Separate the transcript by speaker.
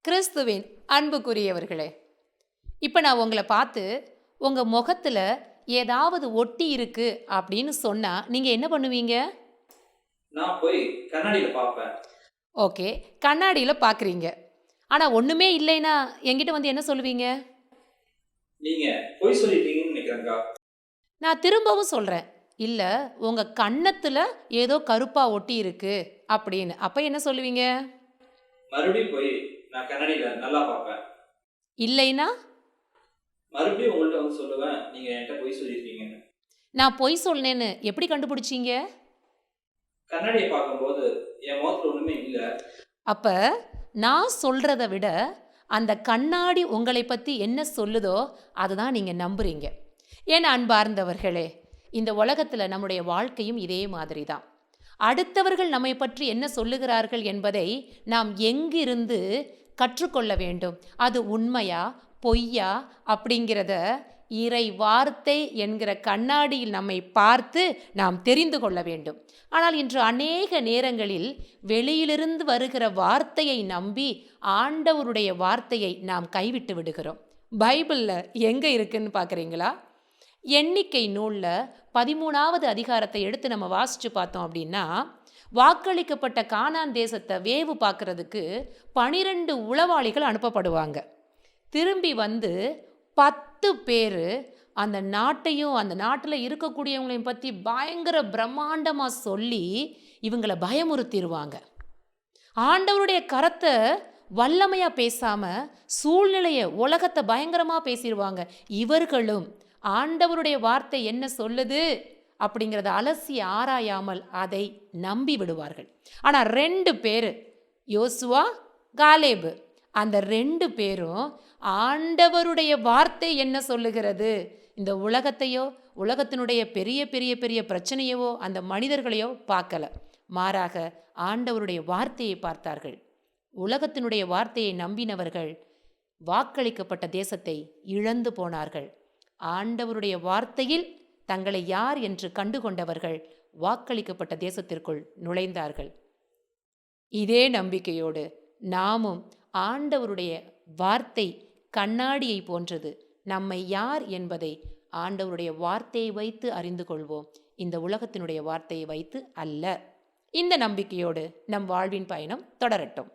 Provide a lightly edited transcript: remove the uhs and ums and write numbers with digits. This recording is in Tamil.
Speaker 1: கிறிஸ்துவின் அன்புக்குரியவர்களே, இப்போ நான் உங்களை பார்த்து உங்கள் முகத்தில் ஏதாவது ஒட்டி இருக்கு அப்படின்னு சொன்னால் நீங்கள் என்ன பண்ணுவீங்க?
Speaker 2: நான் போய் கண்ணாடியில் பார்ப்பேன்.
Speaker 1: ஓகே, கண்ணாடியில் பார்க்குறீங்க. ஆனால் ஒன்றுமே இல்லைன்னா என்கிட்ட வந்து என்ன சொல்லுவீங்க?
Speaker 2: நீங்கள் பொய் சொல்லிட்டீங்கன்னு நினைக்கிறேங்க்கா.
Speaker 1: நான் திரும்பவும் சொல்கிறேன், இல்லை உங்கள் கன்னத்தில் ஏதோ கருப்பாக ஒட்டி இருக்கு அப்படின்னு. அப்போ என்ன சொல்லுவீங்க?
Speaker 2: மறுபடியும் போய் நான் கண்ணாடியில் நல்லா பார்ப்பேன்.
Speaker 1: இல்லைன்னா
Speaker 2: மறுபடியும் உங்கள்கிட்ட வந்து சொல்லுவேன், நீங்கள் என்கிட்ட பொய் சொல்லியிருக்கீங்கன்னு.
Speaker 1: நான் பொய் சொன்னேன்னு எப்படி கண்டுபிடிச்சிங்க?
Speaker 2: கண்ணாடியை பார்க்கும்போது என் முகத்தில் ஒன்றுமே இல்லை.
Speaker 1: அப்போ நான் சொல்கிறத விட அந்த கண்ணாடி உங்களை பற்றி என்ன சொல்லுதோ அதுதான் நீங்கள் நம்புறீங்க. ஏன்னா அன்பார்ந்தவர்களே, இந்த உலகத்தில் நம்முடைய வாழ்க்கையும் இதே மாதிரி தான். அடுத்தவர்கள் நம்மை பற்றி என்ன சொல்லுகிறார்கள் என்பதை நாம் எங்கிருந்து கற்றுக்கொள்ள வேண்டும்? அது உண்மையா பொய்யா அப்படிங்கிறத இறை வார்த்தை என்கிற கண்ணாடியில் நம்மை பார்த்து நாம் தெரிந்து கொள்ள வேண்டும். ஆனால் இன்று அநேக நேரங்களில் வெளியிலிருந்து வருகிற வார்த்தையை நம்பி ஆண்டவருடைய வார்த்தையை நாம் கைவிட்டு விடுகிறோம். பைபிளில் எங்கே இருக்குன்னு பார்க்குறீங்களா? எண்ணிக்கை நூலில் 13வது அதிகாரத்தை எடுத்து நம்ம வாசித்து பார்த்தோம் அப்படின்னா, வாக்களிக்கப்பட்ட கானான் தேசத்தை வேவு பார்க்கறதுக்கு 12 உளவாளிகள் அனுப்பப்படுவாங்க. திரும்பி வந்து 10 பேர் அந்த நாட்டையும் அந்த நாட்டில் இருக்கக்கூடியவங்களையும் பற்றி பயங்கர பிரம்மாண்டமாக சொல்லி இவங்களை பயமுறுத்திடுவாங்க. ஆண்டவருடைய கரத்தை வல்லமையாக பேசாமல் சூழ்நிலையை உலகத்தை பயங்கரமாக பேசிடுவாங்க. இவர்களும் ஆண்டவருடைய வார்த்தை என்ன சொல்லுது அப்படிங்கிறத அலசி ஆராயாமல் அதை நம்பி விடுவார்கள். ஆனால் 2 பேர், யோசுவா காலேபு, அந்த 2 பேரும் ஆண்டவருடைய வார்த்தை என்ன சொல்லுகிறது, இந்த உலகத்தையோ உலகத்தினுடைய பெரிய பெரிய பெரிய பிரச்சனையவோ அந்த மனிதர்களையோ பார்க்கல, மாறாக ஆண்டவருடைய வார்த்தையை பார்த்தார்கள். உலகத்தினுடைய வார்த்தையை நம்பினவர்கள் வாக்களிக்கப்பட்ட தேசத்தை இழந்து போனார்கள். ஆண்டவருடைய வார்த்தையில் தங்களை யார் என்று கண்டுகொண்டவர்கள் வாக்களிக்கப்பட்ட தேசத்திற்குள் நுழைந்தார்கள். இதே நம்பிக்கையோடு நாமும் ஆண்டவருடைய வார்த்தை கண்ணாடியை போன்றது, நம்மை யார் என்பதை ஆண்டவருடைய வார்த்தையை வைத்து அறிந்து கொள்வோம், இந்த உலகத்தினுடைய வார்த்தையை வைத்து அல்ல. இந்த நம்பிக்கையோடு நம் வாழ்வின் பயணம் தொடரட்டும்.